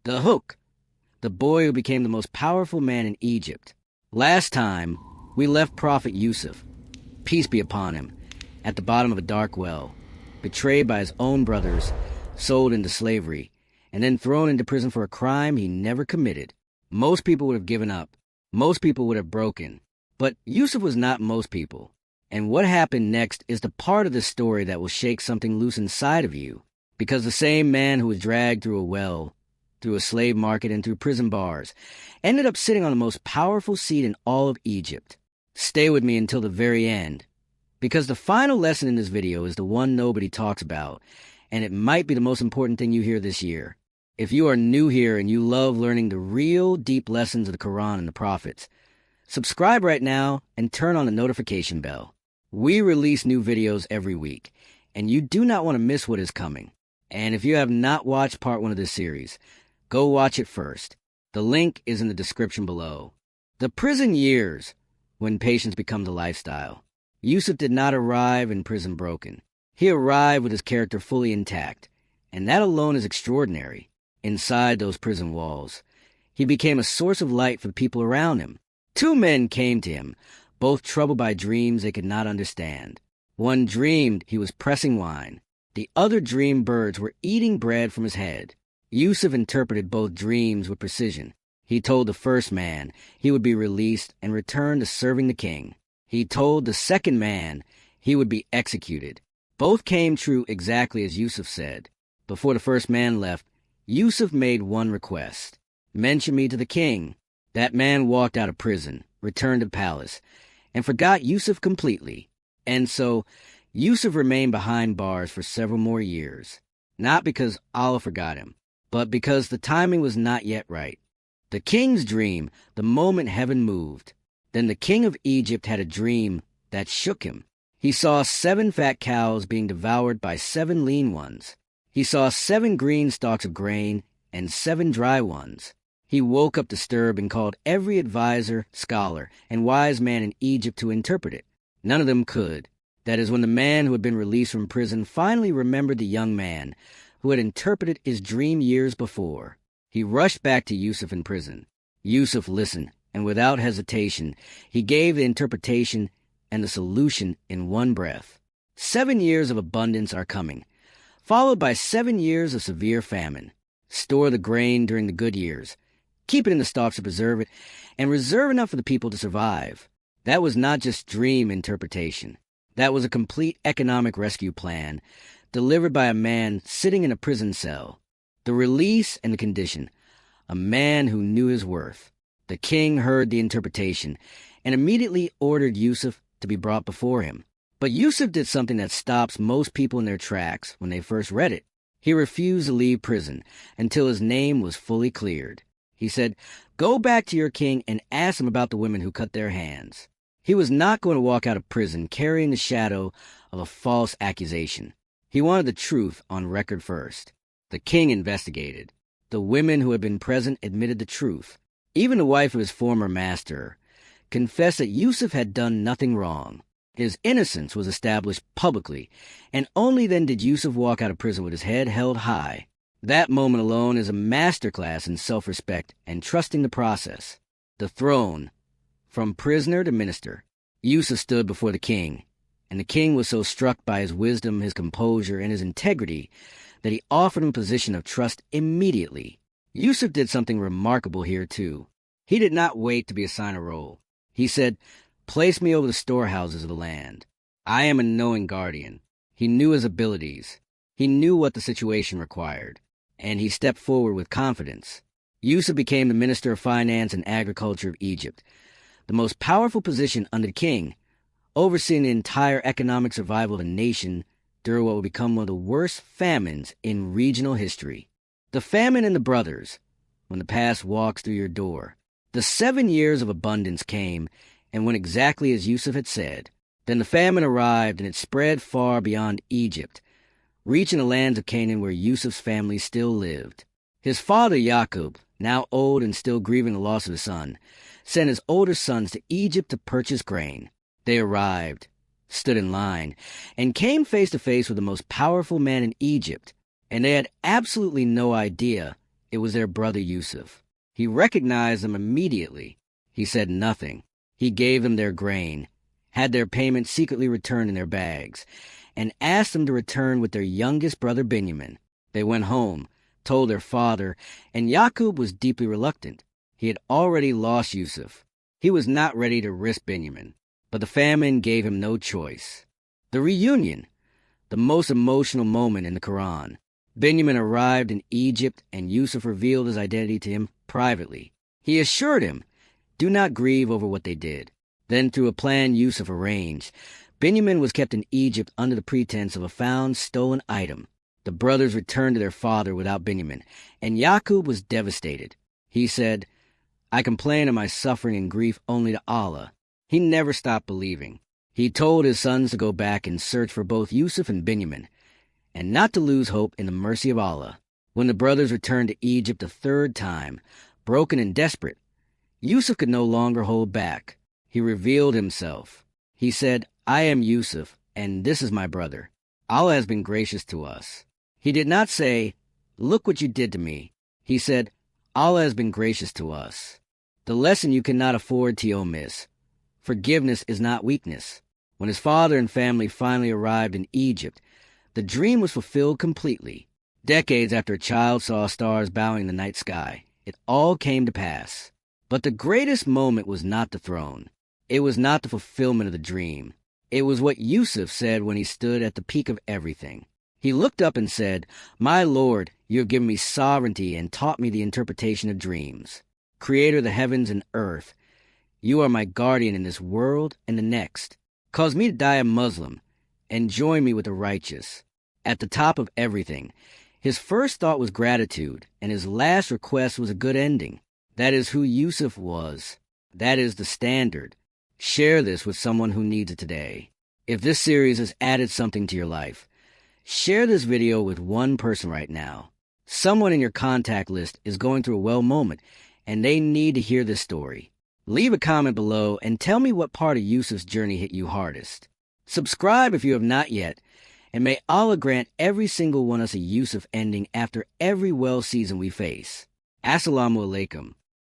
The hook, the boy who became the most powerful man in Egypt. Last time, we left Prophet Yusuf, peace be upon him, at the bottom of a dark well, betrayed by his own brothers, sold into slavery, and then thrown into prison for a crime he never committed. Most people would have given up. Most people would have broken. But Yusuf was not most people. And what happened next is the part of the story that will shake something loose inside of you. Because the same man who was dragged through a well, through a slave market, and through prison bars, ended up sitting on the most powerful seat in all of Egypt. Stay with me until the very end, because the final lesson in this video is the one nobody talks about, and it might be the most important thing you hear this year. If you are new here and you love learning the real deep lessons of the Quran and the prophets, subscribe right now and turn on the notification bell. We release new videos every week, and you do not want to miss what is coming. And if you have not watched part 1 of this series, go watch it first. The link is in the description below. The prison years, when patience becomes a lifestyle. Yusuf did not arrive in prison broken. He arrived with his character fully intact, and that alone is extraordinary. Inside those prison walls, he became a source of light for the people around him. 2 men came to him, both troubled by dreams they could not understand. One dreamed he was pressing wine. The other dreamed birds were eating bread from his head. Yusuf interpreted both dreams with precision. He told the first man he would be released and return to serving the king. He told the second man he would be executed. Both came true exactly as Yusuf said. Before the first man left, Yusuf made one request. Mention me to the king. That man walked out of prison, returned to the palace, and forgot Yusuf completely. And so, Yusuf remained behind bars for several more years. Not because Allah forgot him, but because the timing was not yet right. The king's dream, the moment heaven moved. Then the king of Egypt had a dream that shook him. He saw 7 fat cows being devoured by 7 lean ones. He saw 7 green stalks of grain and 7 dry ones. He woke up disturbed and called every advisor, scholar, and wise man in Egypt to interpret it. None of them could. That is when the man who had been released from prison finally remembered the young man who had interpreted his dream years before. He rushed back to Yusuf in prison. Yusuf listened, and without hesitation, he gave the interpretation and the solution in one breath. 7 years of abundance are coming, followed by 7 years of severe famine. Store the grain during the good years. Keep it in the stalks to preserve it, and reserve enough for the people to survive. That was not just dream interpretation. That was a complete economic rescue plan, delivered by a man sitting in a prison cell. The release and the condition. A man who knew his worth. The king heard the interpretation, and immediately ordered Yusuf to be brought before him. But Yusuf did something that stops most people in their tracks when they first read it. He refused to leave prison until his name was fully cleared. He said, "Go back to your king and ask him about the women who cut their hands." He was not going to walk out of prison carrying the shadow of a false accusation. He wanted the truth on record first. The king investigated. The women who had been present admitted the truth. Even the wife of his former master confessed that Yusuf had done nothing wrong. His innocence was established publicly, and only then did Yusuf walk out of prison with his head held high. That moment alone is a masterclass in self-respect and trusting the process. The throne, from prisoner to minister. Yusuf stood before the king, and the king was so struck by his wisdom, his composure, and his integrity that he offered him a position of trust immediately. Yusuf did something remarkable here, too. He did not wait to be assigned a role. He said, "Place me over the storehouses of the land. I am a knowing guardian." He knew his abilities. He knew what the situation required, and he stepped forward with confidence. Yusuf became the Minister of Finance and Agriculture of Egypt, the most powerful position under the king, overseeing the entire economic survival of the nation during what would become one of the worst famines in regional history. The famine in the brothers, when the past walks through your door. The 7 years of abundance came and went exactly as Yusuf had said. Then the famine arrived, and it spread far beyond Egypt, reaching the lands of Canaan where Yusuf's family still lived. His father, Yaqub, now old and still grieving the loss of his son, sent his older sons to Egypt to purchase grain. They arrived, stood in line, and came face to face with the most powerful man in Egypt, and they had absolutely no idea it was their brother Yusuf. He recognized them immediately. He said nothing. He gave them their grain, had their payment secretly returned in their bags, and asked them to return with their youngest brother Benjamin. They went home, told their father, and Yaqub was deeply reluctant. He had already lost Yusuf. He was not ready to risk Benjamin, but the famine gave him no choice. The reunion, the most emotional moment in the Quran. Benjamin arrived in Egypt, and Yusuf revealed his identity to him privately. He assured him, "Do not grieve over what they did." Then, through a plan Yusuf arranged, Benjamin was kept in Egypt under the pretense of a found stolen item. The brothers returned to their father without Benjamin, and Yaqub was devastated. He said, "I complain of my suffering and grief only to Allah." He never stopped believing. He told his sons to go back and search for both Yusuf and Benjamin, and not to lose hope in the mercy of Allah. When the brothers returned to Egypt a third time, broken and desperate, Yusuf could no longer hold back. He revealed himself. He said, "I am Yusuf, and this is my brother. Allah has been gracious to us." He did not say, "Look what you did to me." He said, "Allah has been gracious to us." The lesson you cannot afford to omit. Forgiveness is not weakness. When his father and family finally arrived in Egypt, the dream was fulfilled completely. Decades after a child saw stars bowing in the night sky, it all came to pass. But the greatest moment was not the throne. It was not the fulfillment of the dream. It was what Yusuf said when he stood at the peak of everything. He looked up and said, "My Lord, you have given me sovereignty and taught me the interpretation of dreams. Creator of the heavens and earth, you are my guardian in this world and the next. Cause me to die a Muslim, and join me with the righteous." At the top of everything, his first thought was gratitude, and his last request was a good ending. That is who Yusuf was. That is the standard. Share this with someone who needs it today. If this series has added something to your life, share this video with one person right now. Someone in your contact list is going through a well moment, and they need to hear this story. Leave a comment below and tell me what part of Yusuf's journey hit you hardest. Subscribe if you have not yet, and may Allah grant every single one us a Yusuf ending after every well season we face. Assalamu alaikum.